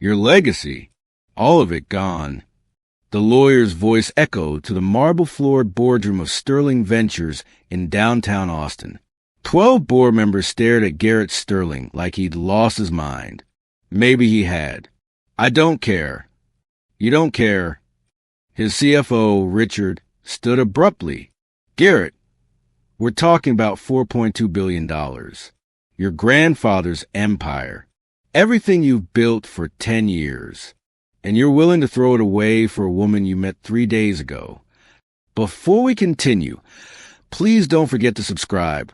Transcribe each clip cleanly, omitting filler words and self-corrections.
Your legacy, all of it gone. The lawyer's voice echoed to the marble-floored boardroom of Sterling Ventures in downtown Austin. 12 board members stared at Garrett Sterling like he'd lost his mind. Maybe he had. I don't care. You don't care. His CFO, Richard, stood abruptly. Garrett, we're talking about $4.2 billion. Your grandfather's empire. Everything you've built for 10 years. And you're willing to throw it away for a woman you met 3 days ago. Before we continue, please don't forget to subscribe.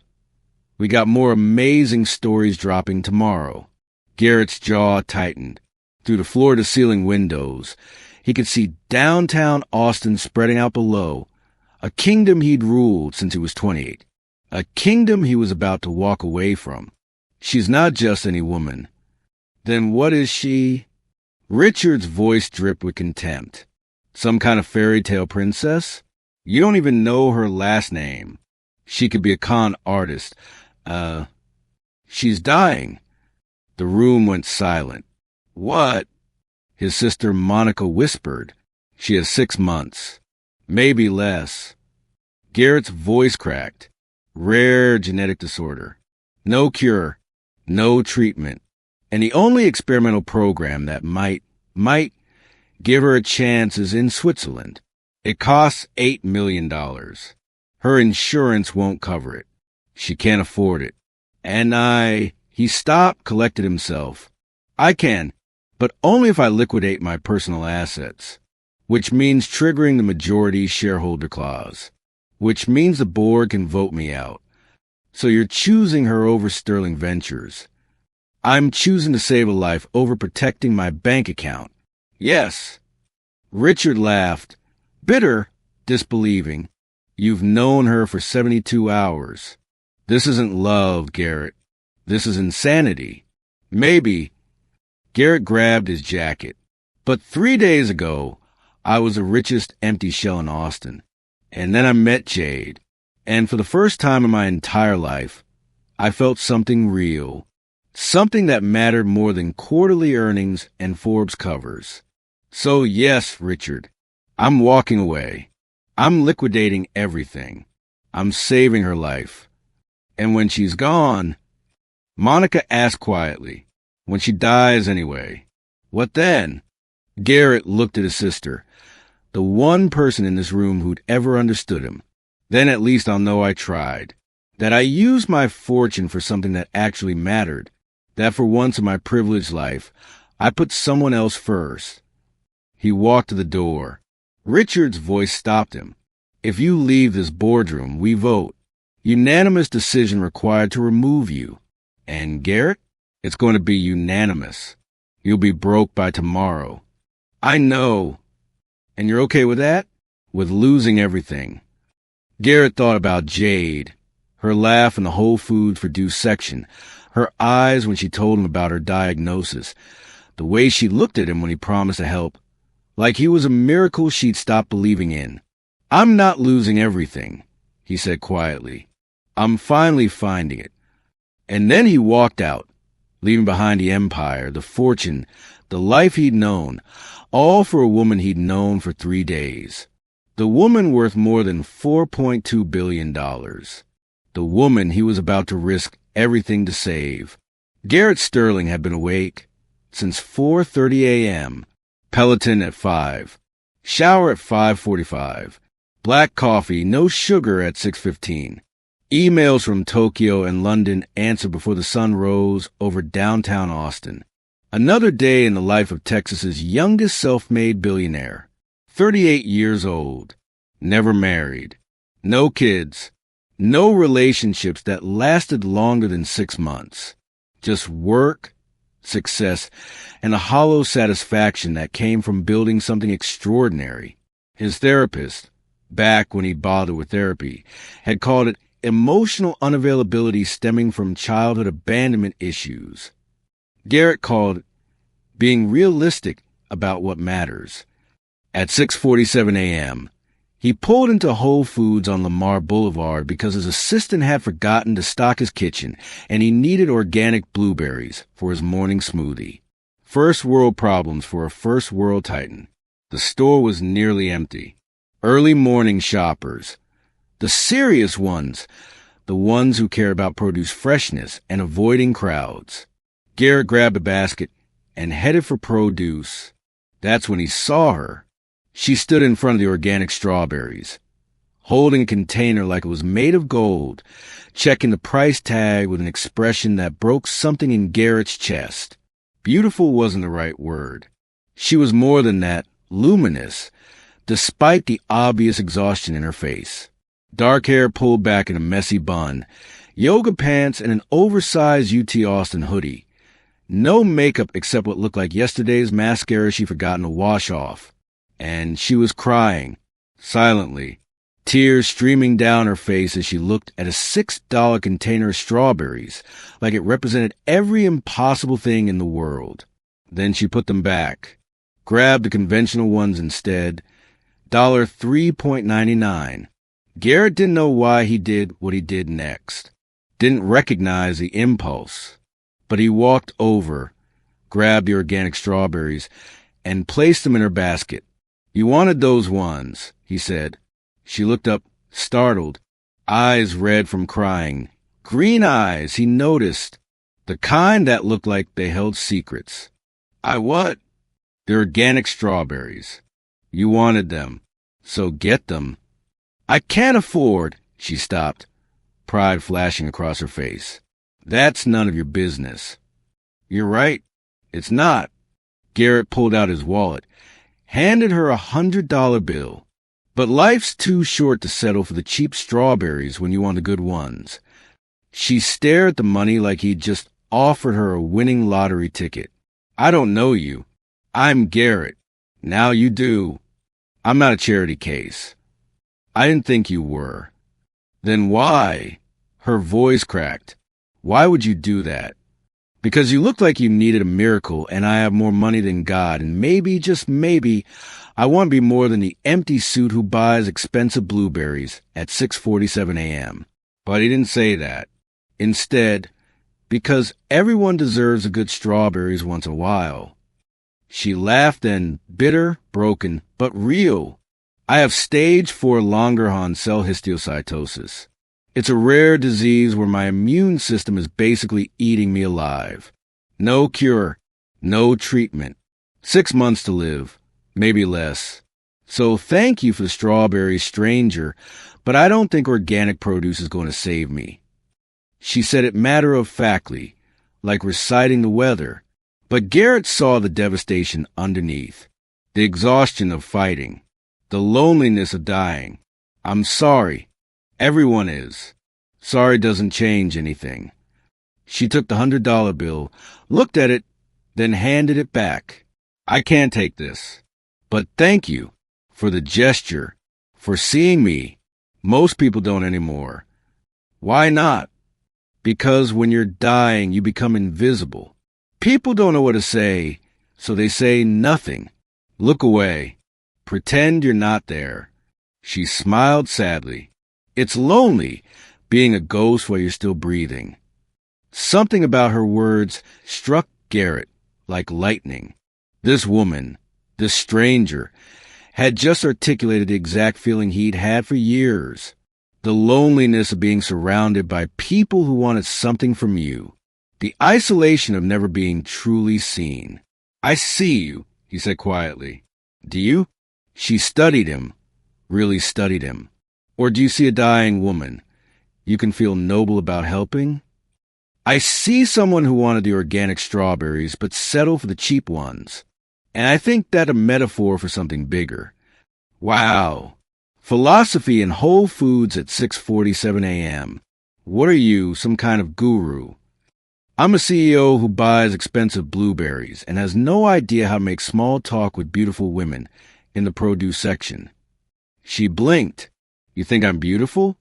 We got more amazing stories dropping tomorrow. Garrett's jaw tightened. Through the floor-to-ceiling windows, he could see downtown Austin spreading out below, a kingdom he'd ruled since he was 28, a kingdom he was about to walk away from. She's not just any woman. Then what is she? Richard's voice dripped with contempt. Some kind of fairy tale princess? You don't even know her last name. She could be a con artist. She's dying. The room went silent. What? His sister Monica whispered. She has 6 months. Maybe less. Garrett's voice cracked. Rare genetic disorder. No cure. No treatment. And the only experimental program that might give her a chance is in Switzerland. It costs $8 million. Her insurance won't cover it. She can't afford it. And he stopped, collected himself. I can, but only if I liquidate my personal assets, which means triggering the majority shareholder clause, which means the board can vote me out. So you're choosing her over Sterling Ventures. I'm choosing to save a life over protecting my bank account. Yes. Richard laughed, bitter, disbelieving. You've known her for 72 hours. This isn't love, Garrett. This is insanity. Maybe. Garrett grabbed his jacket. But 3 days ago, I was the richest empty shell in Austin. And then I met Jade. And for the first time in my entire life, I felt something real. Something that mattered more than quarterly earnings and Forbes covers. So yes, Richard, I'm walking away. I'm liquidating everything. I'm saving her life. And when she's gone, Monica asked quietly, when she dies anyway, what then? Garrett looked at his sister, the one person in this room who'd ever understood him. Then at least I'll know I tried. That I used my fortune for something that actually mattered. That for once in my privileged life, I put someone else first. He walked to the door. Richard's voice stopped him. If you leave this boardroom, we vote. Unanimous decision required to remove you. And Garrett, it's going to be unanimous. You'll be broke by tomorrow. I know. And you're okay with that? With losing everything. Garrett thought about Jade, her laugh in the Whole Foods produce section, her eyes when she told him about her diagnosis, the way she looked at him when he promised to help, like he was a miracle she'd stopped believing in. I'm not losing everything, he said quietly. I'm finally finding it. And then he walked out, leaving behind the empire, the fortune, the life he'd known, all for a woman he'd known for 3 days. The woman worth more than $4.2 billion. The woman he was about to risk everything to save. Garrett Sterling had been awake since 4:30 a.m., Peloton at 5, shower at 5:45, black coffee, no sugar at 6:15. Emails from Tokyo and London answered before the sun rose over downtown Austin. Another day in the life of Texas's youngest self-made billionaire, 38 years old, never married, no kids, no relationships that lasted longer than 6 months. Just work, success, and a hollow satisfaction that came from building something extraordinary. His therapist, back when he bothered with therapy, had called it emotional unavailability stemming from childhood abandonment issues. Garrett called it being realistic about what matters. At 6:47 a.m., he pulled into Whole Foods on Lamar Boulevard because his assistant had forgotten to stock his kitchen and he needed organic blueberries for his morning smoothie. First world problems for a first world titan. The store was nearly empty. Early morning shoppers. The serious ones. The ones who care about produce freshness and avoiding crowds. Garrett grabbed a basket and headed for produce. That's when he saw her. She stood in front of the organic strawberries, holding a container like it was made of gold, checking the price tag with an expression that broke something in Garrett's chest. Beautiful wasn't the right word. She was more than that, luminous, despite the obvious exhaustion in her face. Dark hair pulled back in a messy bun, yoga pants, and an oversized UT Austin hoodie. No makeup except what looked like yesterday's mascara she'd forgotten to wash off. And she was crying, silently, tears streaming down her face as she looked at a $6 container of strawberries, like it represented every impossible thing in the world. Then she put them back, grabbed the conventional ones instead, $3.99. Garrett didn't know why he did what he did next, didn't recognize the impulse, but he walked over, grabbed the organic strawberries, and placed them in her basket. You wanted those ones, he said. She looked up, startled, eyes red from crying. Green eyes, he noticed, the kind that looked like they held secrets. I what? The organic strawberries. You wanted them, so get them. I can't afford, she stopped, pride flashing across her face. That's none of your business. You're right. It's not. Garrett pulled out his wallet, handed her $100 bill. But life's too short to settle for the cheap strawberries when you want the good ones. She stared at the money like he'd just offered her a winning lottery ticket. I don't know you. I'm Garrett. Now you do. I'm not a charity case. I didn't think you were. Then why? Her voice cracked. Why would you do that? Because you look like you needed a miracle and I have more money than God, and maybe, just maybe, I want to be more than the empty suit who buys expensive blueberries at 6:47 a.m. But he didn't say that. Instead, because everyone deserves a good strawberries once in a while. She laughed and, bitter, broken, but real. I have stage 4 Langerhans cell histiocytosis. It's a rare disease where my immune system is basically eating me alive. No cure, no treatment. 6 months to live, maybe less. So thank you for the strawberries, stranger, but I don't think organic produce is going to save me. She said it matter-of-factly, like reciting the weather. But Garrett saw the devastation underneath, the exhaustion of fighting, the loneliness of dying. I'm sorry. Everyone is. Sorry doesn't change anything. She took the $100 bill, looked at it, then handed it back. I can't take this. But thank you for the gesture, for seeing me. Most people don't anymore. Why not? Because when you're dying, you become invisible. People don't know what to say, so they say nothing. Look away. Pretend you're not there. She smiled sadly. It's lonely, being a ghost while you're still breathing. Something about her words struck Garrett like lightning. This woman, this stranger, had just articulated the exact feeling he'd had for years. The loneliness of being surrounded by people who wanted something from you. The isolation of never being truly seen. I see you, he said quietly. Do you? She studied him, really studied him. Or do you see a dying woman? You can feel noble about helping? I see someone who wanted the organic strawberries but settled for the cheap ones. And I think that a metaphor for something bigger. Wow. Philosophy in Whole Foods at 6:47 a.m. What are you, some kind of guru? I'm a CEO who buys expensive blueberries and has no idea how to make small talk with beautiful women in the produce section. She blinked. You think I'm beautiful?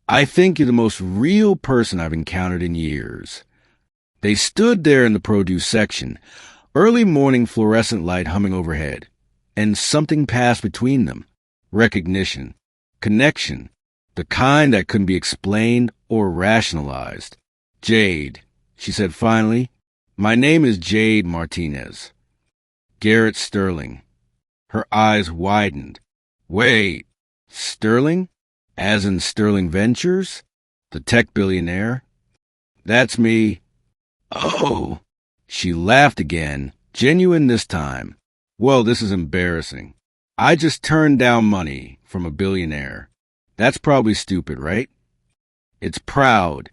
I think you're the most real person I've encountered in years. They stood there in the produce section, early morning fluorescent light humming overhead, and something passed between them. Recognition, connection, the kind that couldn't be explained or rationalized. Jade, she said finally, My name is Jade Martinez. Garrett Sterling. Her eyes widened. Wait, Sterling? As in Sterling Ventures? The tech billionaire? That's me. Oh! She laughed again, genuine this time. Well, this is embarrassing. I just turned down money from a billionaire. That's probably stupid, right? It's proud.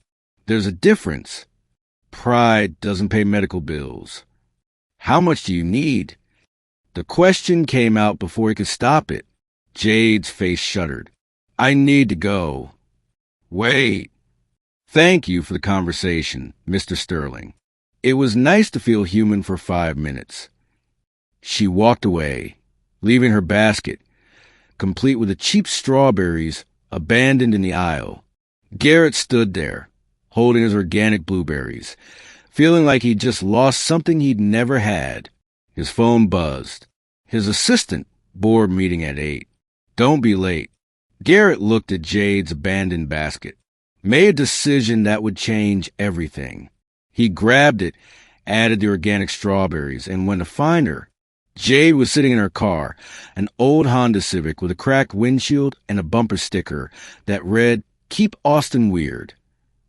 There's a difference. Pride doesn't pay medical bills. How much do you need? The question came out before he could stop it. Jade's face shuddered. I need to go. Wait. Thank you for the conversation, Mr. Sterling. It was nice to feel human for 5 minutes. She walked away, leaving her basket, complete with the cheap strawberries abandoned in the aisle. Garrett stood there, holding his organic blueberries, feeling like he'd just lost something he'd never had. His phone buzzed. His assistant, board meeting at 8. Don't be late. Garrett looked at Jade's abandoned basket, made a decision that would change everything. He grabbed it, added the organic strawberries, and went to find her. Jade was sitting in her car, an old Honda Civic with a cracked windshield and a bumper sticker that read, "Keep Austin Weird,"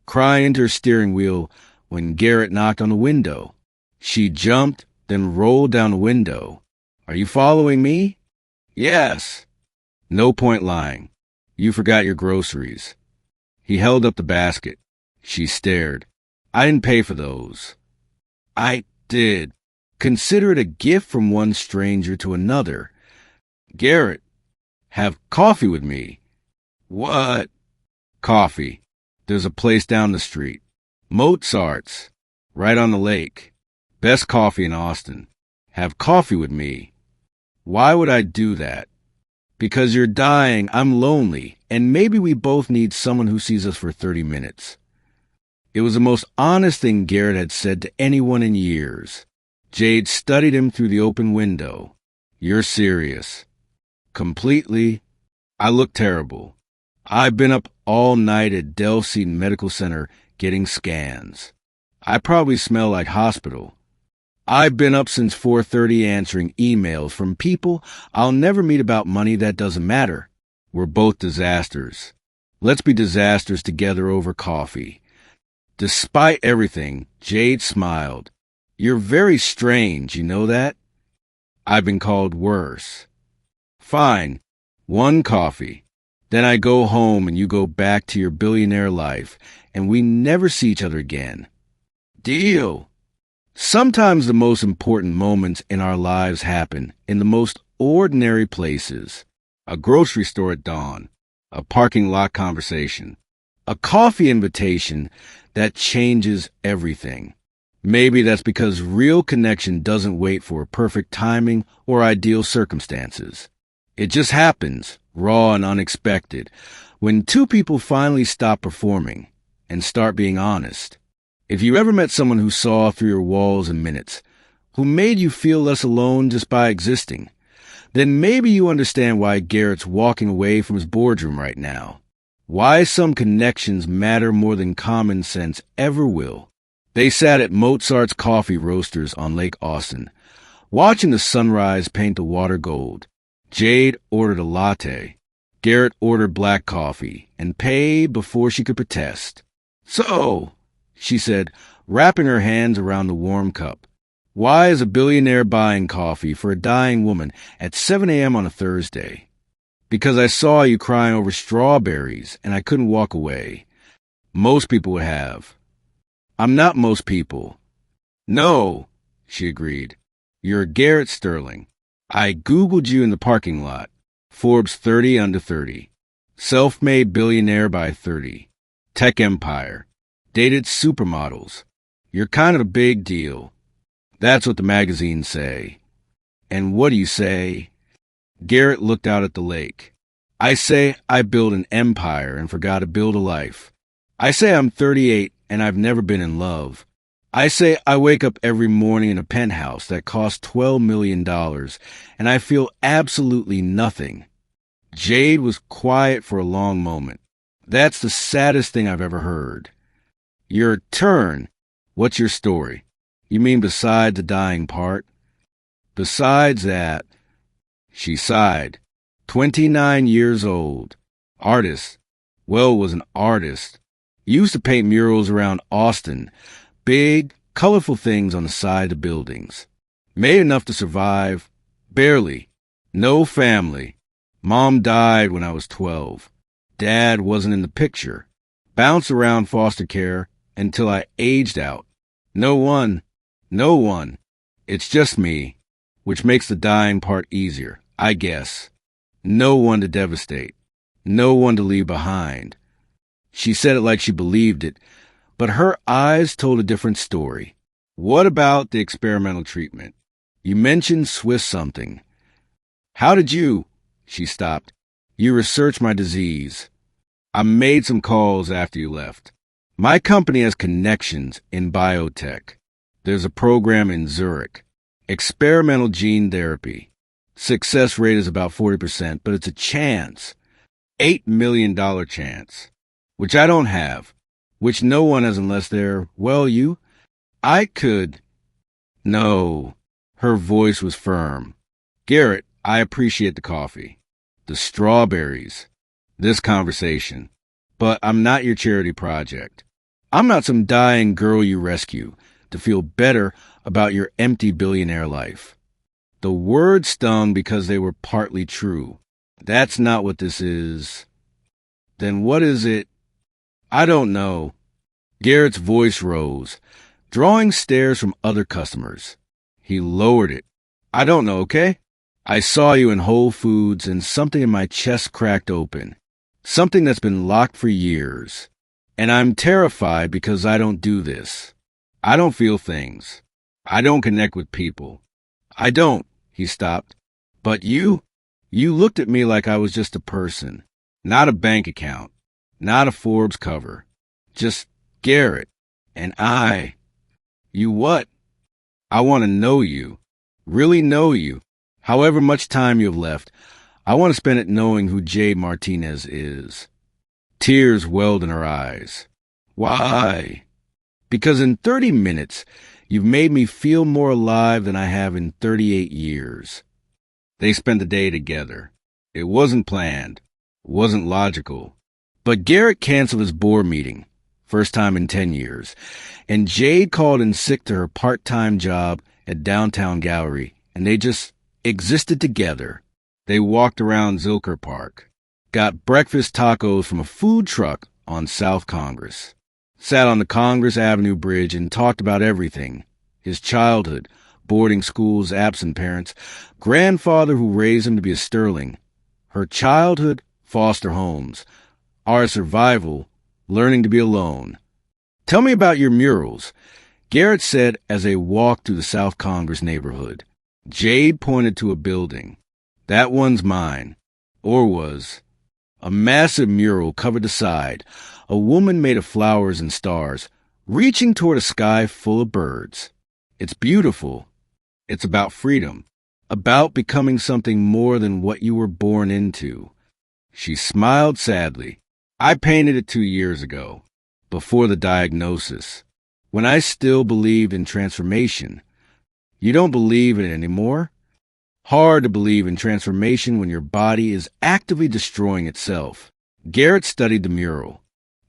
crying into her steering wheel when Garrett knocked on the window. She jumped, then rolled down the window. Are you following me? Yes. No point lying. You forgot your groceries. He held up the basket. She stared. I didn't pay for those. I did. Consider it a gift from one stranger to another. Garrett, have coffee with me. What? Coffee. There's a place down the street. Mozart's. Right on the lake. Best coffee in Austin. Have coffee with me. Why would I do that? Because you're dying, I'm lonely, and maybe we both need someone who sees us for 30 minutes. It was the most honest thing Garrett had said to anyone in years. Jade studied him through the open window. You're serious. Completely. I look terrible. I've been up all night at Delphi Medical Center getting scans. I probably smell like hospital. I've been up since 4:30 answering emails from people I'll never meet about money that doesn't matter. We're both disasters. Let's be disasters together over coffee. Despite everything, Jade smiled. You're very strange, you know that? I've been called worse. Fine. One coffee. Then I go home and you go back to your billionaire life, and we never see each other again. Deal. Sometimes the most important moments in our lives happen in the most ordinary places. A grocery store at dawn, a parking lot conversation, a coffee invitation that changes everything. Maybe that's because real connection doesn't wait for perfect timing or ideal circumstances. It just happens, raw and unexpected, when two people finally stop performing and start being honest. If you ever met someone who saw through your walls in minutes, who made you feel less alone just by existing, then maybe you understand why Garrett's walking away from his boardroom right now. Why some connections matter more than common sense ever will. They sat at Mozart's Coffee Roasters on Lake Austin, watching the sunrise paint the water gold. Jade ordered a latte. Garrett ordered black coffee and paid before she could protest. So, she said, wrapping her hands around the warm cup, why is a billionaire buying coffee for a dying woman at 7 a.m. on a Thursday? Because I saw you crying over strawberries and I couldn't walk away. Most people would have. I'm not most people. No, she agreed. You're Garrett Sterling. I Googled you in the parking lot. Forbes 30 under 30. Self-made billionaire by 30. Tech empire. Dated supermodels. You're kind of a big deal. That's what the magazines say. And what do you say? Garrett looked out at the lake. I say I built an empire and forgot to build a life. I say I'm 38 and I've never been in love. I say I wake up every morning in a penthouse that costs $12 million and I feel absolutely nothing. Jade was quiet for a long moment. That's the saddest thing I've ever heard. Your turn. What's your story? You mean beside the dying part? Besides that, she sighed. 29 years old. Artist. Well, was an artist. Used to paint murals around Austin. Big, colorful things on the side of buildings. Made enough to survive. Barely. No family. Mom died when I was 12. Dad wasn't in the picture. Bounced around foster care until I aged out. No one. It's just me, which makes the dying part easier, I guess. No one to devastate. No one to leave behind. She said it like she believed it, but her eyes told a different story. What about the experimental treatment? You mentioned Swiss something. How did you? She stopped. You researched my disease. I made some calls after you left. My company has connections in biotech. There's a program in Zurich. Experimental gene therapy. Success rate is about 40%, but it's a chance. $8 million chance. Which I don't have. Which no one has unless they're, well, you. I could. No. Her voice was firm. Garrett, I appreciate the coffee. The strawberries. This conversation. But I'm not your charity project. I'm not some dying girl you rescue to feel better about your empty billionaire life. The words stung because they were partly true. That's not what this is. Then what is it? I don't know. Garrett's voice rose, drawing stares from other customers. He lowered it. I don't know, okay? I saw you in Whole Foods and something in my chest cracked open. Something that's been locked for years. And I'm terrified because I don't do this. I don't feel things. I don't connect with people. I don't, he stopped. But you looked at me like I was just a person, not a bank account, not a Forbes cover. Just Garrett. And you what? I want to know you. Really know you. However much time you have left, I want to spend it knowing who Jade Martinez is. Tears welled in her eyes. Why? Because in 30 minutes, you've made me feel more alive than I have in 38 years. They spent the day together. It wasn't planned. Wasn't logical. But Garrett canceled his board meeting, first time in 10 years, and Jade called in sick to her part-time job at Downtown Gallery, and they just existed together. They walked around Zilker Park, got breakfast tacos from a food truck on South Congress, sat on the Congress Avenue Bridge and talked about everything. His childhood, boarding schools, absent parents, grandfather who raised him to be a sterling, her childhood, foster homes, our survival, learning to be alone. Tell me about your murals, Garrett said as they walked through the South Congress neighborhood. Jade pointed to a building. That one's mine. Or was. A massive mural covered the side, a woman made of flowers and stars, reaching toward a sky full of birds. It's beautiful. It's about freedom, about becoming something more than what you were born into. She smiled sadly. I painted it 2 years ago, before the diagnosis, when I still believed in transformation. You don't believe in it anymore? Hard to believe in transformation when your body is actively destroying itself. Garrett studied the mural.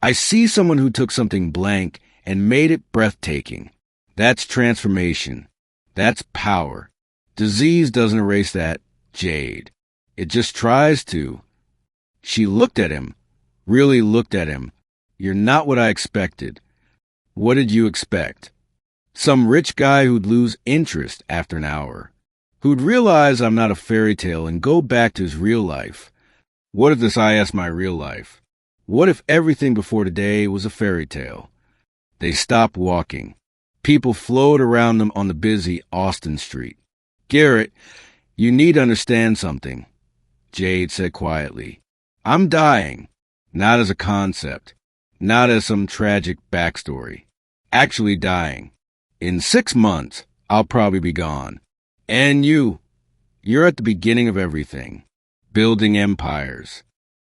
I see someone who took something blank and made it breathtaking. That's transformation. That's power. Disease doesn't erase that, Jade. It just tries to. She looked at him, really looked at him. You're not what I expected. What did you expect? Some rich guy who'd lose interest after an hour, who'd realize I'm not a fairy tale and go back to his real life. What if this is my real life? What if everything before today was a fairy tale? They stopped walking. People flowed around them on the busy Austin Street. Garrett, you need to understand something, Jade said quietly. I'm dying, not as a concept, not as some tragic backstory. Actually dying. In 6 months, I'll probably be gone. And you're at the beginning of everything. Building empires.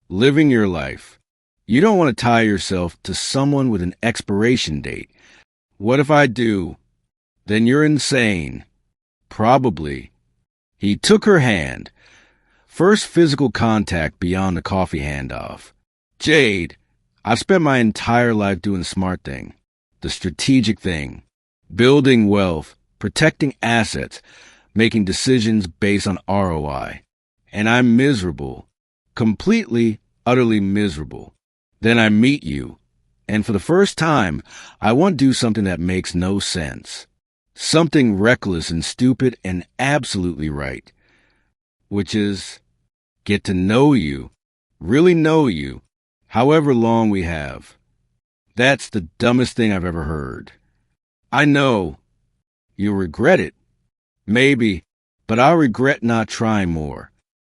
Living your life. You don't want to tie yourself to someone with an expiration date. What if I do? Then you're insane. Probably. He took her hand. First physical contact beyond the coffee handoff. Jade, I've spent my entire life doing the smart thing, the strategic thing, building wealth, protecting assets, making decisions based on ROI. And I'm miserable. Completely, utterly miserable. Then I meet you. And for the first time, I want to do something that makes no sense. Something reckless and stupid and absolutely right. Which is get to know you, really know you, however long we have. That's the dumbest thing I've ever heard. I know. You'll regret it. Maybe, but I'll regret not trying more.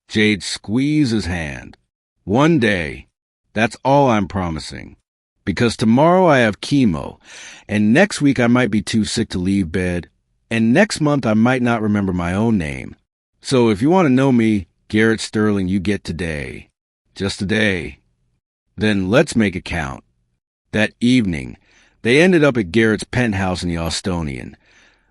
Jade squeezed his hand. One day, that's all I'm promising. Because tomorrow I have chemo, and next week I might be too sick to leave bed, and next month I might not remember my own name. So if you want to know me, Garrett Sterling, you get today. Just today. Then let's make it count. That evening, they ended up at Garrett's penthouse in the Austonian,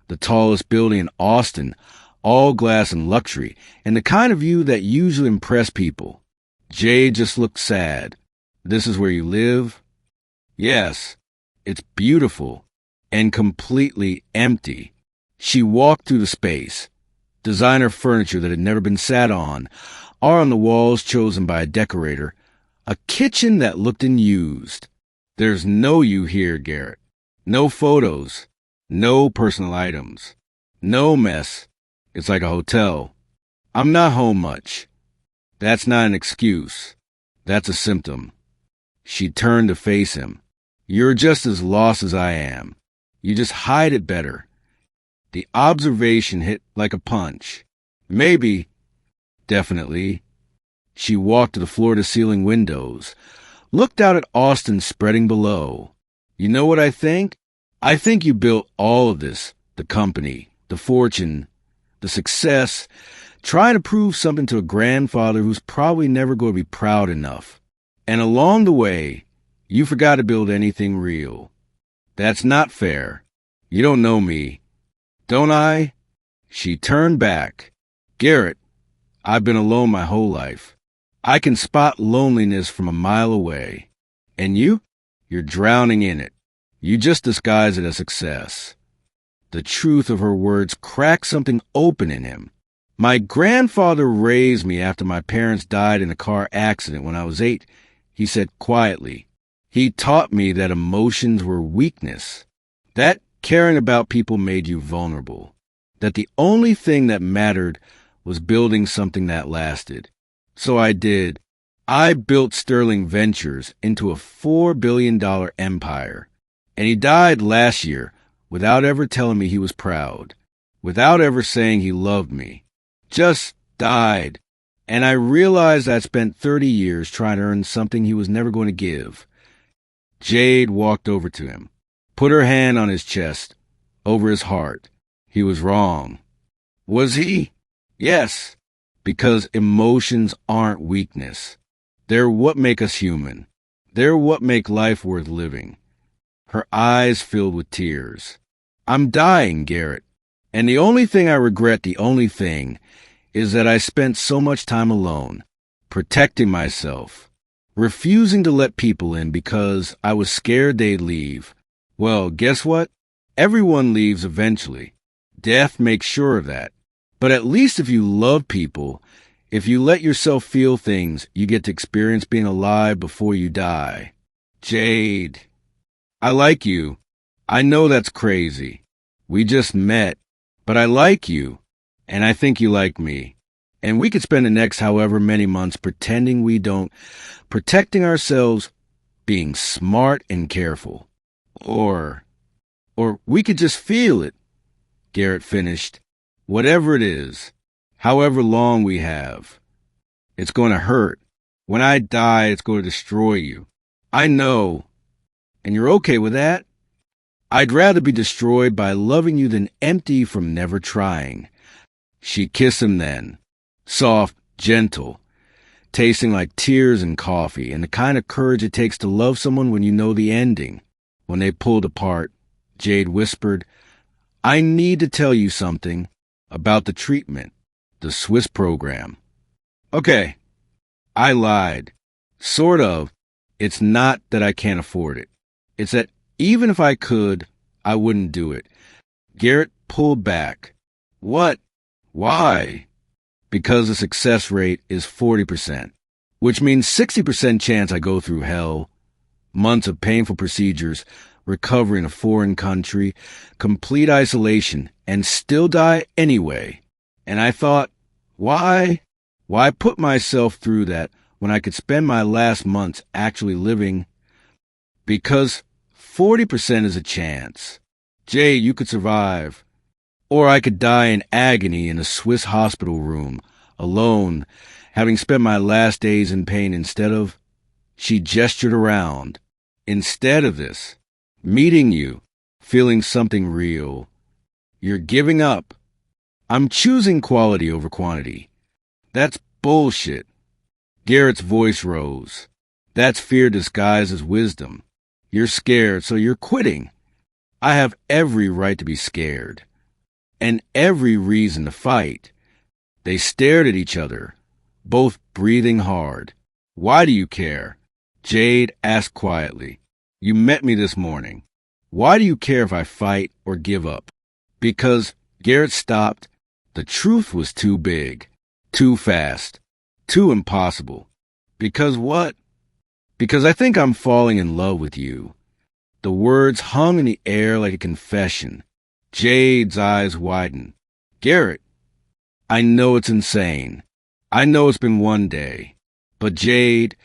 the tallest building in Austin, all glass and luxury, and the kind of view that usually impress people. Jade just looked sad. This is where you live? Yes. It's beautiful and completely empty. She walked through the space. Designer furniture that had never been sat on, or on the walls chosen by a decorator, a kitchen that looked unused. There's no you here, Garrett. No photos, no personal items, no mess. It's like a hotel. I'm not home much. That's not an excuse. That's a symptom. She turned to face him. You're just as lost as I am. You just hide it better. The observation hit like a punch. Maybe, definitely. She walked to the floor-to-ceiling windows, looked out at Austin spreading below. You know what I think? I think you built all of this, the company, the fortune, the success, trying to prove something to a grandfather who's probably never going to be proud enough. And along the way, you forgot to build anything real. That's not fair. You don't know me. Don't I? She turned back. Garrett, I've been alone my whole life. I can spot loneliness from a mile away. And you? You're drowning in it. You just disguise it as success. The truth of her words cracked something open in him. My grandfather raised me after my parents died in a car accident when I was 8, he said quietly. He taught me that emotions were weakness, that caring about people made you vulnerable, that the only thing that mattered was building something that lasted. So I did. I built Sterling Ventures into a $4 billion empire. And he died last year without ever telling me he was proud, without ever saying he loved me. Just died. And I realized I'd spent 30 years trying to earn something he was never going to give. Jade walked over to him, put her hand on his chest, over his heart. He was wrong. Was he? Yes, because emotions aren't weakness. They're what make us human. They're what make life worth living. Her eyes filled with tears. I'm dying, Garrett. And the only thing I regret, the only thing, is that I spent so much time alone, protecting myself, refusing to let people in because I was scared they'd leave. Well, guess what? Everyone leaves eventually. Death makes sure of that. But at least if you love people, if you let yourself feel things, you get to experience being alive before you die. Jade, I like you. I know that's crazy. We just met, but I like you, and I think you like me. And we could spend the next however many months pretending we don't, protecting ourselves, being smart and careful. Or we could just feel it, Garrett finished. Whatever it is, however long we have. It's going to hurt. When I die, it's going to destroy you. I know. And you're okay with that? I'd rather be destroyed by loving you than empty from never trying. She kissed him then. Soft, gentle, tasting like tears and coffee, and the kind of courage it takes to love someone when you know the ending. When they pulled apart, Jade whispered, I need to tell you something about the treatment, the Swiss program. Okay, I lied. Sort of. It's not that I can't afford it. It's that even if I could, I wouldn't do it. Garrett pulled back. What? Why? Because the success rate is 40%, which means 60% chance I go through hell, months of painful procedures, recovery in a foreign country, complete isolation, and still die anyway. And I thought, why? Why put myself through that when I could spend my last months actually living? Because 40% is a chance. Jay, you could survive. Or I could die in agony in a Swiss hospital room, alone, having spent my last days in pain instead of, she gestured around, instead of this, meeting you, feeling something real. You're giving up. I'm choosing quality over quantity. That's bullshit. Garrett's voice rose. That's fear disguised as wisdom. You're scared, so you're quitting. I have every right to be scared. And every reason to fight. They stared at each other, both breathing hard. Why do you care? Jade asked quietly. You met me this morning. Why do you care if I fight or give up? Because Garrett stopped. The truth was too big, too fast, too impossible. Because what? Because I think I'm falling in love with you. The words hung in the air like a confession. Jade's eyes widened. Garrett, I know it's insane. I know it's been one day. But Jade,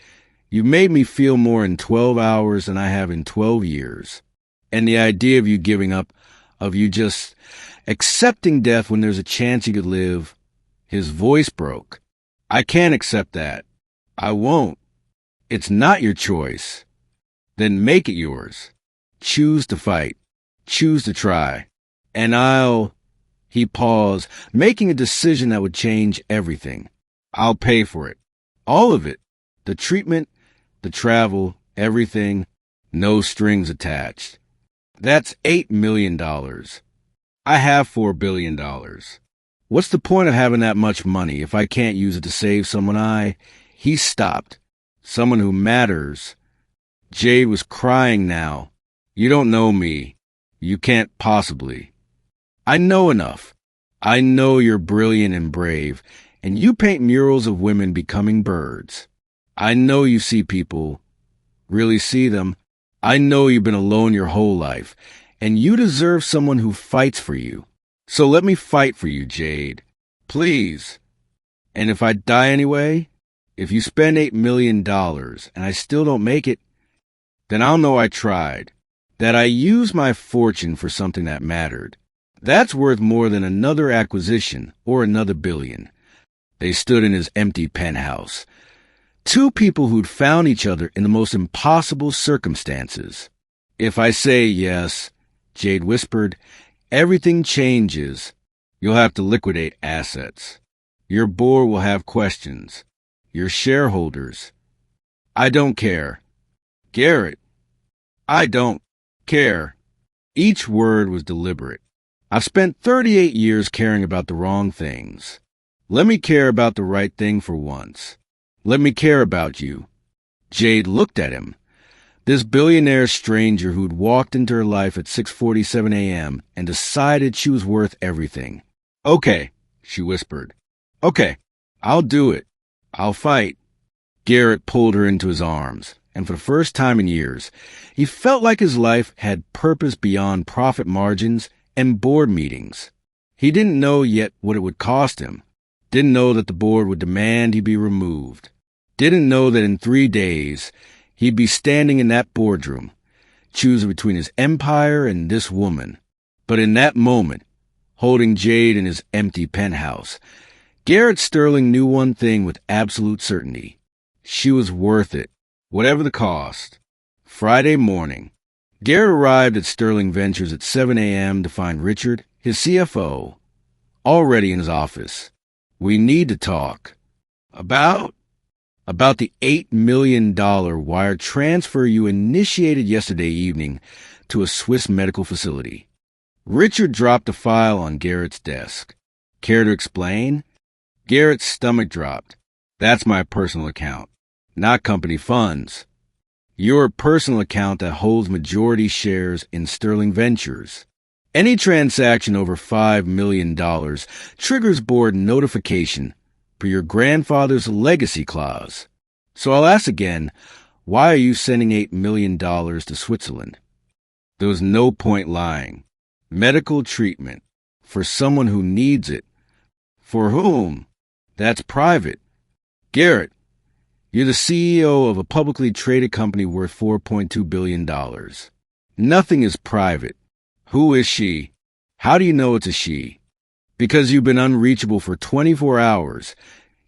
you made me feel more in 12 hours than I have in 12 years. And the idea of you giving up, of you just accepting death when there's a chance you could live, his voice broke. I can't accept that. I won't. It's not your choice. Then make it yours. Choose to fight. Choose to try. And he paused, making a decision that would change everything. I'll pay for it. All of it. The treatment, the travel, everything. No strings attached. That's $8 million. I have $4 billion. What's the point of having that much money if I can't use it to save someone He stopped. Someone who matters. Jade was crying now. You don't know me. You can't possibly. I know enough. I know you're brilliant and brave, and you paint murals of women becoming birds. I know you see people, really see them. I know you've been alone your whole life, and you deserve someone who fights for you. So let me fight for you, Jade. Please. And if I die anyway, if you spend $8 million and I still don't make it, then I'll know I tried, that I used my fortune for something that mattered. That's worth more than another acquisition or another billion. They stood in his empty penthouse. Two people who'd found each other in the most impossible circumstances. If I say yes, Jade whispered, everything changes. You'll have to liquidate assets. Your board will have questions. Your shareholders. I don't care. Garrett, I don't care. Each word was deliberate. I've spent 38 years caring about the wrong things. Let me care about the right thing for once. Let me care about you. Jade looked at him. This billionaire stranger who'd walked into her life at 6:47 a.m. and decided she was worth everything. Okay, she whispered. Okay, I'll do it. I'll fight. Garrett pulled her into his arms, and for the first time in years, he felt like his life had purpose beyond profit margins and board meetings. He didn't know yet what it would cost him. Didn't know that the board would demand he be removed. Didn't know that in 3 days, he'd be standing in that boardroom, choosing between his empire and this woman. But in that moment, holding Jade in his empty penthouse, Garrett Sterling knew one thing with absolute certainty. She was worth it, whatever the cost. Friday morning, Garrett arrived at Sterling Ventures at 7 a.m. to find Richard, his CFO, already in his office. We need to talk. About the $8 million wire transfer you initiated yesterday evening to a Swiss medical facility. Richard dropped a file on Garrett's desk. Care to explain? Garrett's stomach dropped. That's my personal account, not company funds. Your personal account that holds majority shares in Sterling Ventures. Any transaction over $5 million triggers board notification for your grandfather's legacy clause. So I'll ask again, why are you sending $8 million to Switzerland? There was no point lying. Medical treatment. For someone who needs it. For whom? That's private. Garrett, you're the CEO of a publicly traded company worth $4.2 billion. Nothing is private. Who is she? How do you know it's a she? Because you've been unreachable for 24 hours.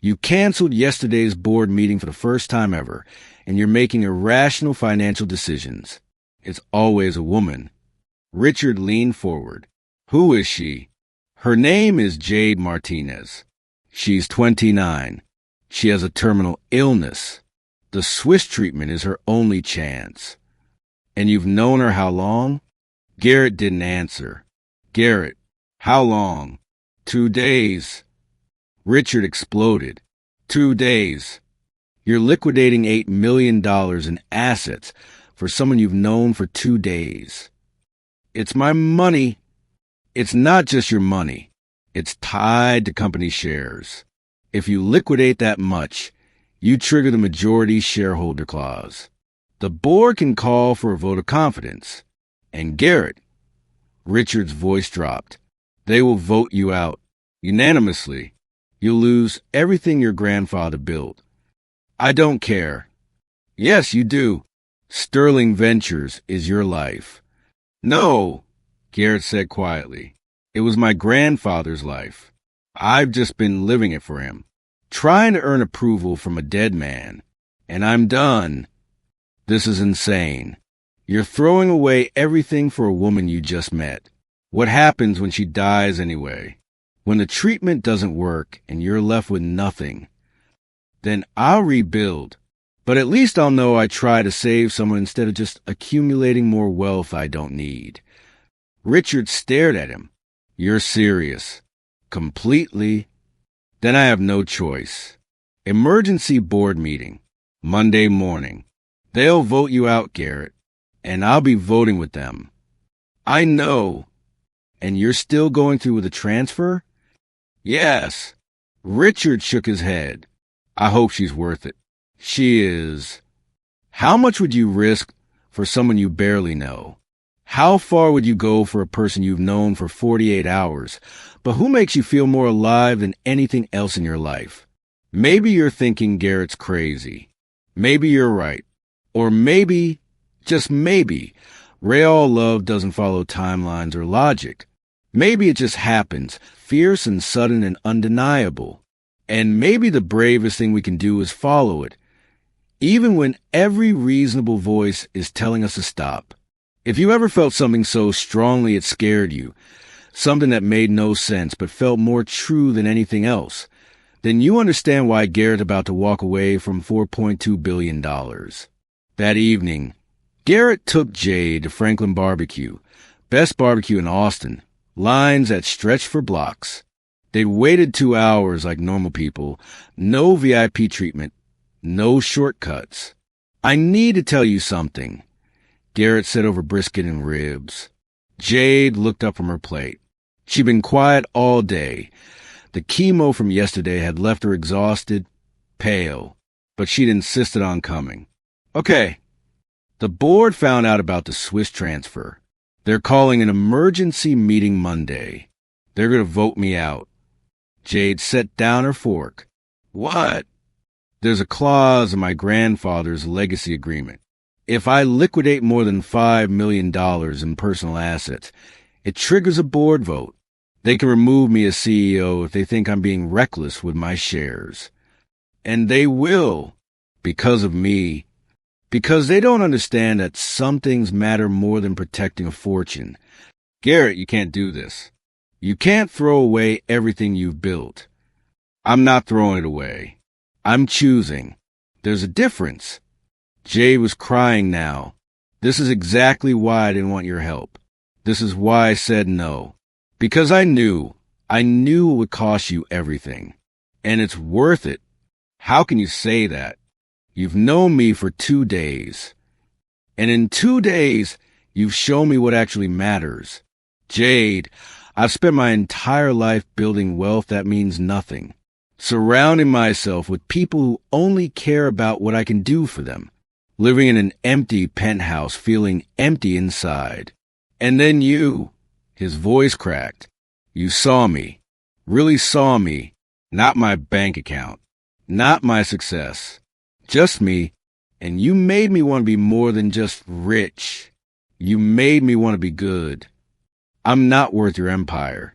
You canceled yesterday's board meeting for the first time ever, and you're making irrational financial decisions. It's always a woman. Richard leaned forward. Who is she? Her name is Jade Martinez. She's 29. She has a terminal illness. The Swiss treatment is her only chance. And you've known her how long? Garrett didn't answer. Garrett, how long? 2 days. Richard exploded. 2 days. You're liquidating $8 million in assets for someone you've known for 2 days. It's my money. It's not just your money. It's tied to company shares. If you liquidate that much, you trigger the majority shareholder clause. The board can call for a vote of confidence. And Garrett, Richard's voice dropped, they will vote you out unanimously. You'll lose everything your grandfather built. I don't care. Yes, you do. Sterling Ventures is your life. No, Garrett said quietly. It was my grandfather's life. I've just been living it for him, trying to earn approval from a dead man. And I'm done. This is insane. You're throwing away everything for a woman you just met. What happens when she dies anyway? When the treatment doesn't work and you're left with nothing? Then I'll rebuild. But at least I'll know I try to save someone instead of just accumulating more wealth I don't need. Richard stared at him. You're serious. Completely. Then I have no choice. Emergency board meeting. Monday morning. They'll vote you out, Garrett. And I'll be voting with them. I know. And you're still going through with the transfer? Yes. Richard shook his head. I hope she's worth it. She is. How much would you risk for someone you barely know? How far would you go for a person you've known for 48 hours, but who makes you feel more alive than anything else in your life? Maybe you're thinking Garrett's crazy. Maybe you're right. Or maybe, just maybe, real love doesn't follow timelines or logic. Maybe it just happens, fierce and sudden and undeniable. And maybe the bravest thing we can do is follow it, even when every reasonable voice is telling us to stop. If you ever felt something so strongly it scared you, something that made no sense but felt more true than anything else, then you understand why Garrett's about to walk away from $4.2 billion. That evening, Garrett took Jade to Franklin Barbecue, best barbecue in Austin, lines that stretched for blocks. They'd waited 2 hours like normal people, no VIP treatment, no shortcuts. I need to tell you something, Garrett said over brisket and ribs. Jade looked up from her plate. She'd been quiet all day. The chemo from yesterday had left her exhausted, pale, but she'd insisted on coming. Okay. The board found out about the Swiss transfer. They're calling an emergency meeting Monday. They're going to vote me out. Jade set down her fork. What? There's a clause in my grandfather's legacy agreement. If I liquidate more than $5 million in personal assets, it triggers a board vote. They can remove me as CEO if they think I'm being reckless with my shares. And they will, because of me. Because they don't understand that some things matter more than protecting a fortune. Garrett, you can't do this. You can't throw away everything you've built. I'm not throwing it away. I'm choosing. There's a difference. Jay was crying now. This is exactly why I didn't want your help. This is why I said no. Because I knew it would cost you everything. And it's worth it. How can you say that? You've known me for 2 days. And in 2 days, you've shown me what actually matters. Jade, I've spent my entire life building wealth that means nothing, surrounding myself with people who only care about what I can do for them, living in an empty penthouse, feeling empty inside. And then you, his voice cracked. You saw me, really saw me, not my bank account, not my success, just me. And you made me want to be more than just rich. You made me want to be good. I'm not worth your empire.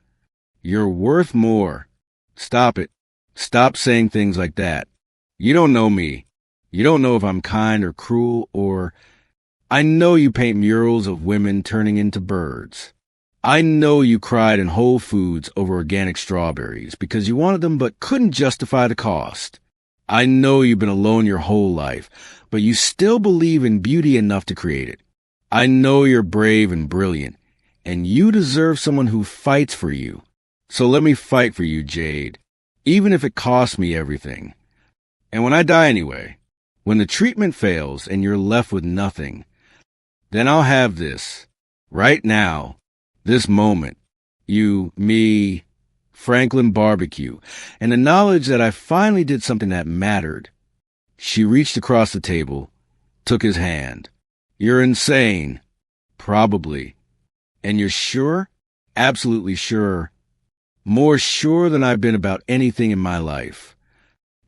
You're worth more. Stop it. Stop saying things like that. You don't know me. You don't know if I'm kind or cruel or... I know you paint murals of women turning into birds. I know you cried in Whole Foods over organic strawberries because you wanted them but couldn't justify the cost. I know you've been alone your whole life, but you still believe in beauty enough to create it. I know you're brave and brilliant, and you deserve someone who fights for you. So let me fight for you, Jade, even if it costs me everything. And when I die anyway, when the treatment fails and you're left with nothing, then I'll have this, right now, this moment, you, me, Franklin barbecue, and the knowledge that I finally did something that mattered. She reached across the table, took his hand. You're insane. Probably. And you're sure? Absolutely sure. More sure than I've been about anything in my life.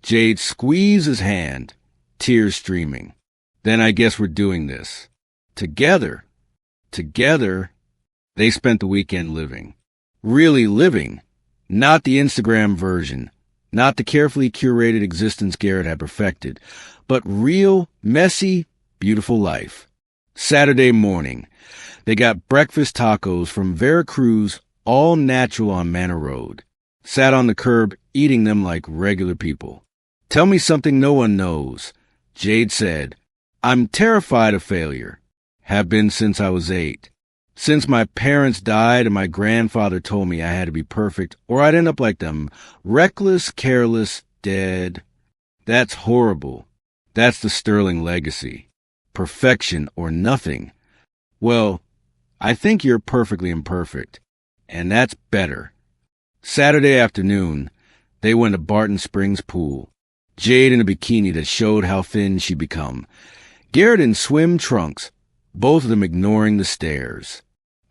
Jade squeezed his hand, tears streaming. Then I guess we're doing this. Together. Together. They spent the weekend living. Really living. Not the Instagram version, not the carefully curated existence Garrett had perfected, but real, messy, beautiful life. Saturday morning, they got breakfast tacos from Veracruz, all natural on Manor Road. Sat on the curb eating them like regular people. Tell me something no one knows. Jade said, I'm terrified of failure. Have been since I was 8. Since my parents died and my grandfather told me I had to be perfect or I'd end up like them, reckless, careless, dead. That's horrible. That's the Sterling legacy. Perfection or nothing. Well, I think you're perfectly imperfect, and that's better. Saturday afternoon, they went to Barton Springs pool. Jade in a bikini that showed how thin she'd become. Garrett in swim trunks, both of them ignoring the stares.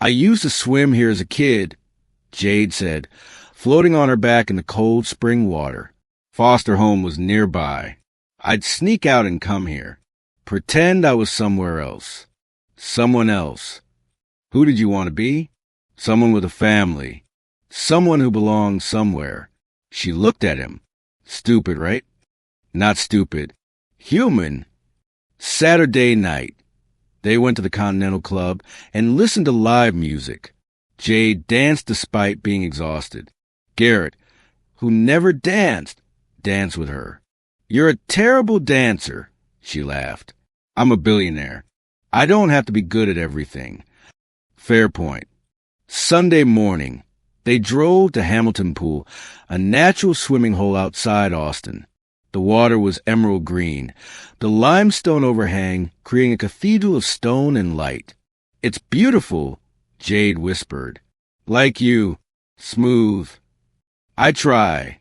I used to swim here as a kid, Jade said, floating on her back in the cold spring water. Foster home was nearby. I'd sneak out and come here. Pretend I was somewhere else. Someone else. Who did you want to be? Someone with a family. Someone who belonged somewhere. She looked at him. Stupid, right? Not stupid. Human. Saturday night. They went to the Continental Club and listened to live music. Jade danced despite being exhausted. Garrett, who never danced with her. You're a terrible dancer, she laughed. I'm a billionaire. I don't have to be good at everything. Fair point. Sunday morning, they drove to Hamilton Pool, a natural swimming hole outside Austin. The water was emerald green, the limestone overhang creating a cathedral of stone and light. It's beautiful, Jade whispered. Like you, smooth. I try.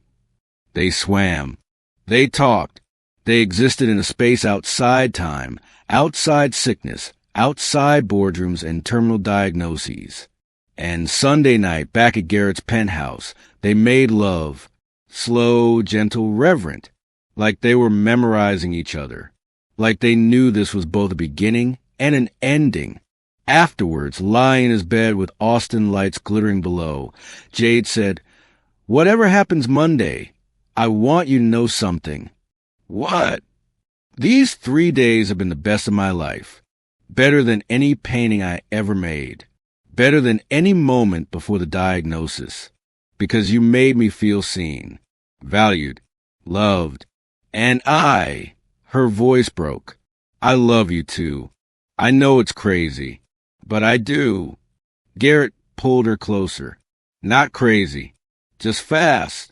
They swam. They talked. They existed in a space outside time, outside sickness, outside boardrooms and terminal diagnoses. And Sunday night, back at Garrett's penthouse, they made love. Slow, gentle, reverent. Like they were memorizing each other. Like they knew this was both a beginning and an ending. Afterwards, lying in his bed with Austin lights glittering below, Jade said, Whatever happens Monday, I want you to know something. What? These 3 days have been the best of my life. Better than any painting I ever made. Better than any moment before the diagnosis. Because you made me feel seen, valued, loved. And her voice broke. I love you too. I know it's crazy, but I do. Garrett pulled her closer. Not crazy. Just fast.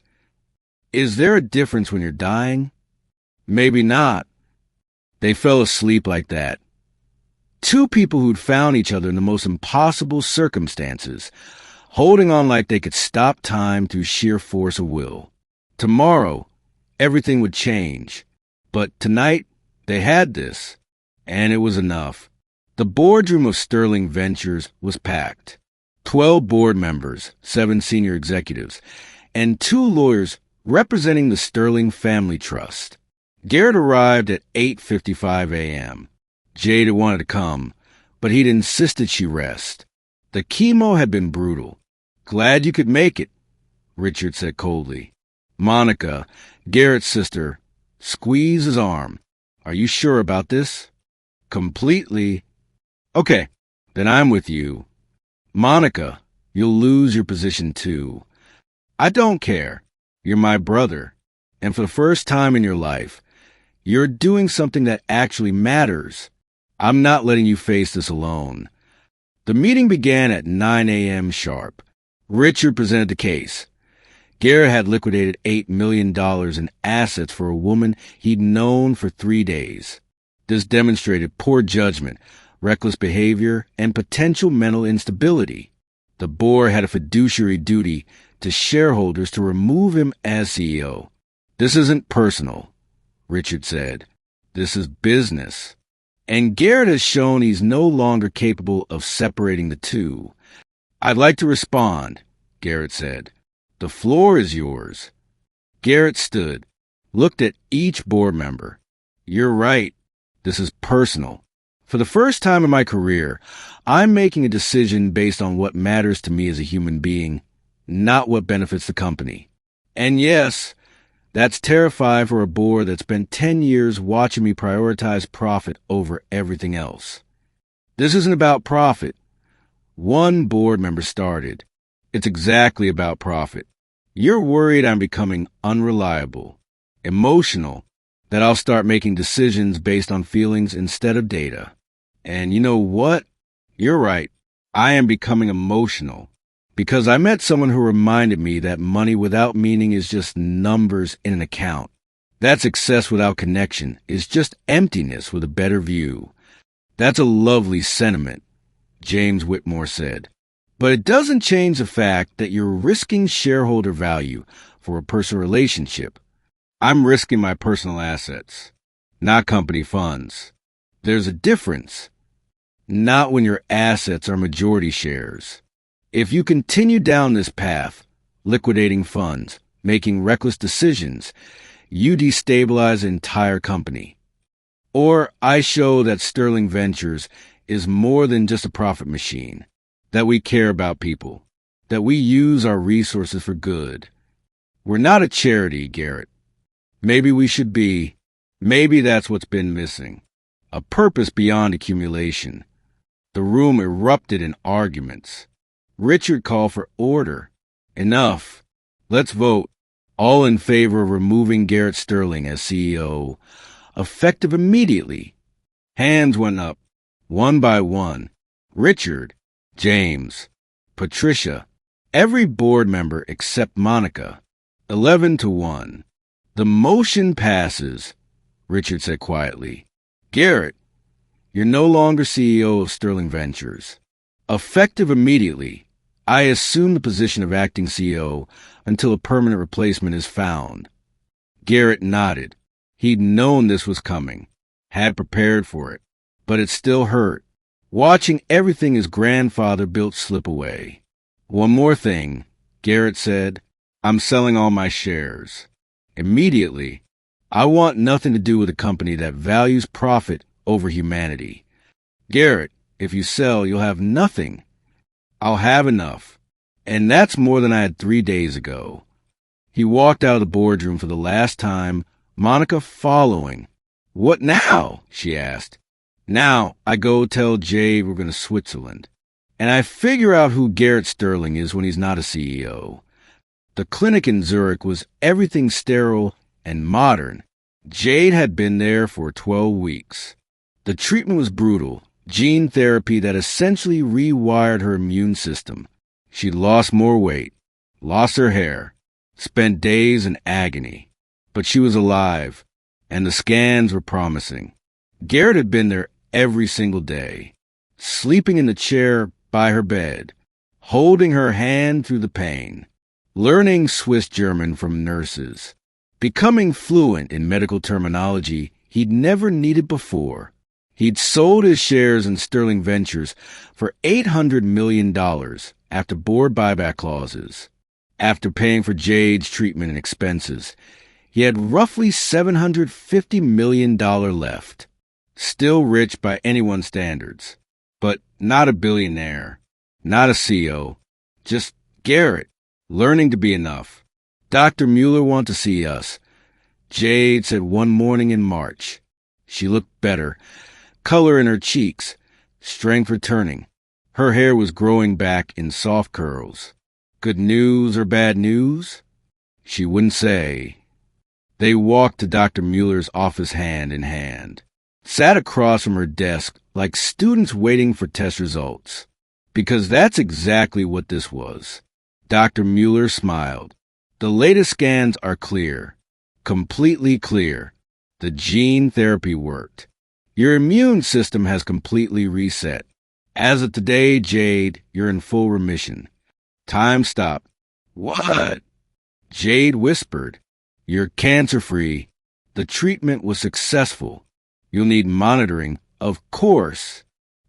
Is there a difference when you're dying? Maybe not. They fell asleep like that. Two people who'd found each other in the most impossible circumstances, holding on like they could stop time through sheer force of will. Tomorrow, everything would change. But tonight, they had this, and it was enough. The boardroom of Sterling Ventures was packed. 12 board members, 7 senior executives, and 2 lawyers representing the Sterling Family Trust. Garrett arrived at 8:55 a.m. Jade had wanted to come, but he'd insisted she rest. The chemo had been brutal. Glad you could make it, Richard said coldly. Monica, Garrett's sister, squeezed his arm. Are you sure about this? Completely. Okay, then I'm with you. Monica, you'll lose your position too. I don't care. You're my brother. And for the first time in your life, you're doing something that actually matters. I'm not letting you face this alone. The meeting began at 9 a.m. sharp. Richard presented the case. Garrett had liquidated $8 million in assets for a woman he'd known for 3 days. This demonstrated poor judgment, reckless behavior, and potential mental instability. The board had a fiduciary duty to shareholders to remove him as CEO. This isn't personal, Richard said. This is business. And Garrett has shown he's no longer capable of separating the two. I'd like to respond, Garrett said. The floor is yours. Garrett stood, looked at each board member. You're right. This is personal. For the first time in my career, I'm making a decision based on what matters to me as a human being, not what benefits the company. And yes, that's terrifying for a board that spent 10 years watching me prioritize profit over everything else. This isn't about profit. One board member started. It's exactly about profit. You're worried I'm becoming unreliable, emotional, that I'll start making decisions based on feelings instead of data. And you know what? You're right. I am becoming emotional because I met someone who reminded me that money without meaning is just numbers in an account. That success without connection is just emptiness with a better view. That's a lovely sentiment, James Whitmore said. But it doesn't change the fact that you're risking shareholder value for a personal relationship. I'm risking my personal assets, not company funds. There's a difference. Not when your assets are majority shares. If you continue down this path, liquidating funds, making reckless decisions, you destabilize the entire company. Or I show that Sterling Ventures is more than just a profit machine, that we care about people, that we use our resources for good. We're not a charity, Garrett. Maybe we should be. Maybe that's what's been missing. A purpose beyond accumulation. The room erupted in arguments. Richard called for order. Enough. Let's vote. All in favor of removing Garrett Sterling as CEO, effective immediately. Hands went up, one by one. Richard, James, Patricia, every board member except Monica. 11-1. The motion passes, Richard said quietly. Garrett, you're no longer CEO of Sterling Ventures. Effective immediately, I assume the position of acting CEO until a permanent replacement is found. Garrett nodded. He'd known this was coming, had prepared for it, but it still hurt, watching everything his grandfather built slip away. One more thing, Garrett said. I'm selling all my shares. Immediately. I want nothing to do with a company that values profit over humanity. Garrett, if you sell, you'll have nothing. I'll have enough. And that's more than I had 3 days ago. He walked out of the boardroom for the last time, Monica following. What now? She asked. Now I go tell Jade we're going to Switzerland. And I figure out who Garrett Sterling is when he's not a CEO. The clinic in Zurich was everything sterile and modern. Jade had been there for 12 weeks. The treatment was brutal, Gene therapy that essentially rewired her immune system. She'd lost more weight, lost her hair, spent days in agony. But she was alive, and the scans were promising. Garrett had been there every single day, sleeping in the chair by her bed, holding her hand through the pain, learning Swiss German from nurses, becoming fluent in medical terminology he'd never needed before. He'd sold his shares in Sterling Ventures for $800 million after board buyback clauses. After paying for Jade's treatment and expenses, he had roughly $750 million left. Still rich by anyone's standards, but not a billionaire, not a CEO, just Garrett, learning to be enough. Dr. Mueller wants to see us. Jade said one morning in March. She looked better, color in her cheeks, strength returning. Her hair was growing back in soft curls. Good news or bad news? She wouldn't say. They walked to Dr. Mueller's office hand in hand, sat across from her desk like students waiting for test results. Because that's exactly what this was. Dr. Mueller smiled. The latest scans are clear. Completely clear. The gene therapy worked. Your immune system has completely reset. As of today, Jade, you're in full remission. Time stopped. What? Jade whispered. You're cancer-free. The treatment was successful. You'll need monitoring, of course.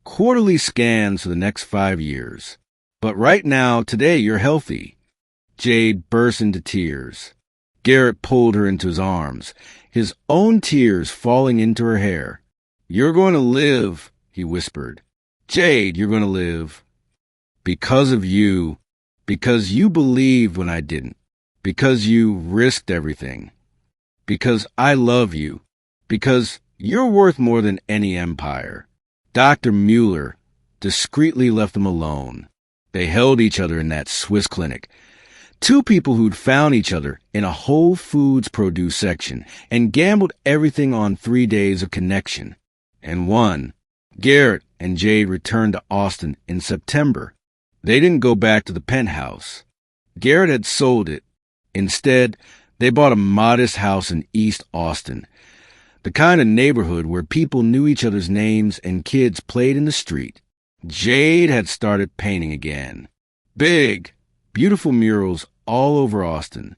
Quarterly scans for the next 5 years. But right now, today, you're healthy. Jade burst into tears. Garrett pulled her into his arms, his own tears falling into her hair. You're going to live, he whispered. Jade, you're going to live. Because of you. Because you believed when I didn't. Because you risked everything. Because I love you. Because you're worth more than any empire. Dr. Mueller discreetly left them alone. They held each other in that Swiss clinic. Two people who'd found each other in a Whole Foods produce section and gambled everything on 3 days of connection. And won. Garrett and Jade returned to Austin in September. They didn't go back to the penthouse. Garrett had sold it. Instead, they bought a modest house in East Austin, the kind of neighborhood where people knew each other's names and kids played in the street. Jade had started painting again. Big, beautiful murals all over Austin.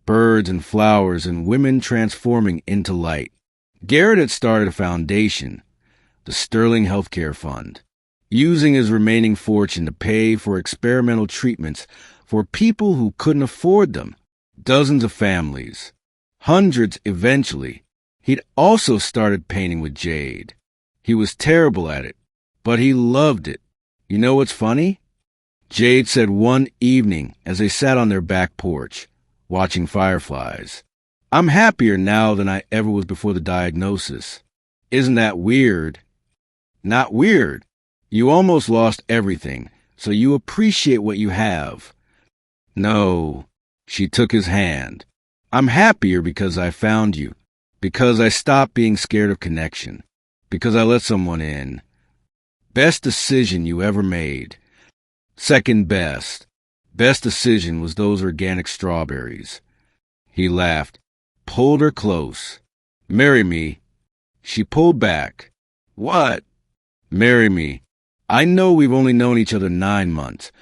Birds and flowers and women transforming into light. Garrett had started a foundation, the Sterling Healthcare Fund, using his remaining fortune to pay for experimental treatments for people who couldn't afford them. Dozens of families. Hundreds eventually. He'd also started painting with Jade. He was terrible at it, but he loved it. You know what's funny? Jade said one evening as they sat on their back porch, watching fireflies, I'm happier now than I ever was before the diagnosis. Isn't that weird? Not weird. You almost lost everything, so you appreciate what you have. No. She took his hand. I'm happier because I found you. Because I stopped being scared of connection. Because I let someone in. Best decision you ever made. Second best. Best decision was those organic strawberries. He laughed, pulled her close. Marry me. She pulled back. What? Marry me. I know we've only known each other 9 months,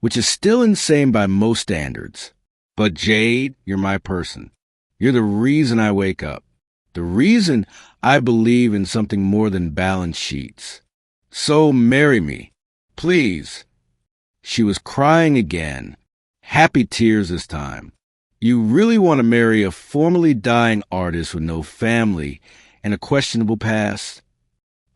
which is still insane by most standards. But Jade, you're my person. You're the reason I wake up. The reason I believe in something more than balance sheets. So marry me. Please. She was crying again. Happy tears this time. You really want to marry a formerly dying artist with no family and a questionable past?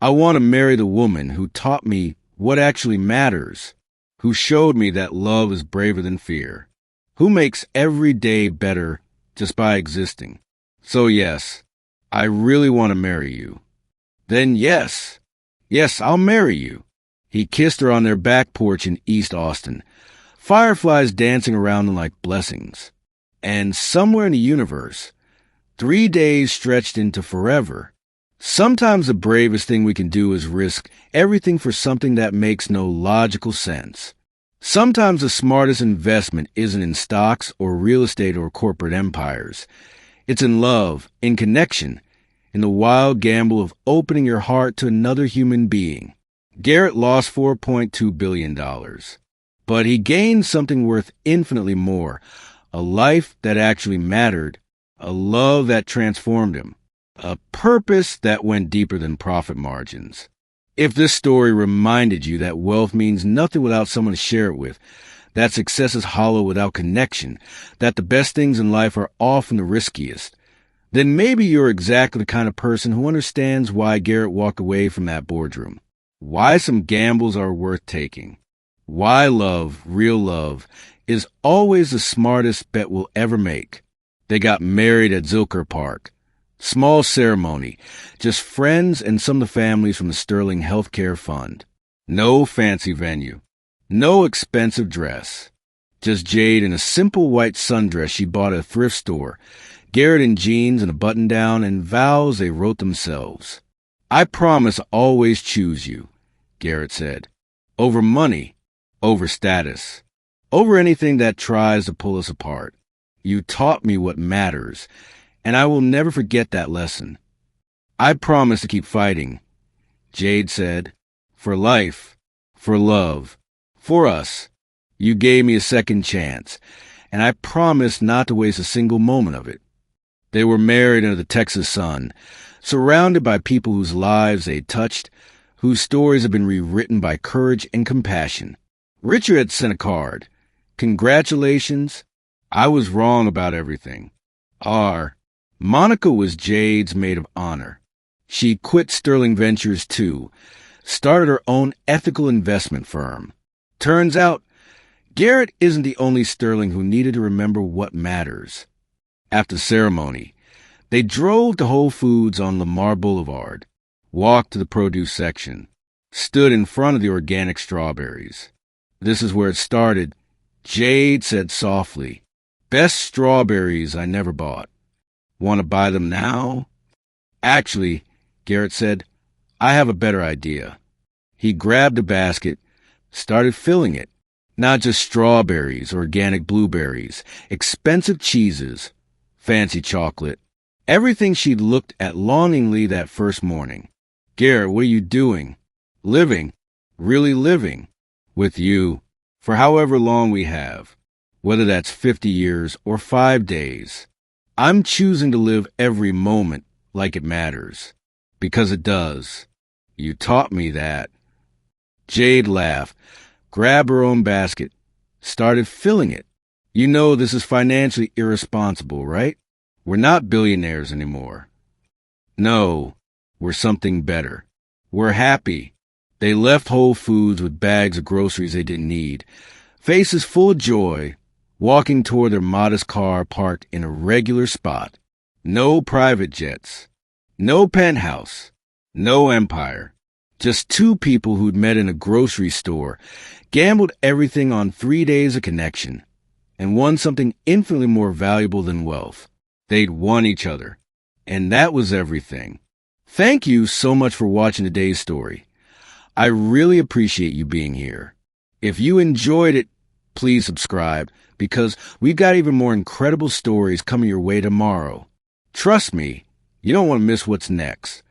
I want to marry the woman who taught me what actually matters, who showed me that love is braver than fear, who makes every day better just by existing. So yes, I really want to marry you. Then yes, I'll marry you. He kissed her on their back porch in East Austin, fireflies dancing around them like blessings. And somewhere in the universe, 3 days stretched into forever, Sometimes the bravest thing we can do is risk everything for something that makes no logical sense. Sometimes the smartest investment isn't in stocks or real estate or corporate empires. It's in love, in connection, in the wild gamble of opening your heart to another human being. Garrett lost $4.2 billion, but he gained something worth infinitely more, a life that actually mattered, a love that transformed him, a purpose that went deeper than profit margins. If this story reminded you that wealth means nothing without someone to share it with, that success is hollow without connection, that the best things in life are often the riskiest, then maybe you're exactly the kind of person who understands why Garrett walked away from that boardroom. Why some gambles are worth taking. Why love, real love, is always the smartest bet we'll ever make. They got married at Zilker Park. Small ceremony, just friends and some of the families from the Sterling Healthcare Fund. No fancy venue. No expensive dress. Just Jade in a simple white sundress she bought at a thrift store, Garrett in jeans and a button-down, and vows they wrote themselves. "I promise I'll always choose you," Garrett said. "Over money, over status, over anything that tries to pull us apart. You taught me what matters, and I will never forget that lesson. I promise to keep fighting," Jade said. "For life, for love, for us. You gave me a second chance, and I promise not to waste a single moment of it." They were married under the Texas sun, surrounded by people whose lives they touched, whose stories have been rewritten by courage and compassion. Richard had sent a card. "Congratulations. I was wrong about everything. R." Monica was Jade's maid of honor. She quit Sterling Ventures too, started her own ethical investment firm. Turns out, Garrett isn't the only Sterling who needed to remember what matters. After the ceremony, they drove to Whole Foods on Lamar Boulevard, walked to the produce section, stood in front of the organic strawberries. "This is where it started," Jade said softly. "Best strawberries I never bought. Want to buy them now?" "Actually," Garrett said, "I have a better idea." He grabbed a basket, started filling it. Not just strawberries, organic blueberries, expensive cheeses, fancy chocolate, everything she'd looked at longingly that first morning. "Garrett, what are you doing?" "Living, really living, with you, for however long we have, whether that's 50 years or 5 days. I'm choosing to live every moment like it matters, because it does. You taught me that." Jade laughed, grabbed her own basket, started filling it. "You know this is financially irresponsible, right? We're not billionaires anymore." "No, we're something better. We're happy." They left Whole Foods with bags of groceries they didn't need, faces full of joy, walking toward their modest car parked in a regular spot. No private jets, no penthouse, no empire. Just two people who'd met in a grocery store, gambled everything on 3 days of connection, and won something infinitely more valuable than wealth. They'd won each other, and that was everything. Thank you so much for watching today's story. I really appreciate you being here. If you enjoyed it, please subscribe, because we've got even more incredible stories coming your way tomorrow. Trust me, you don't want to miss what's next.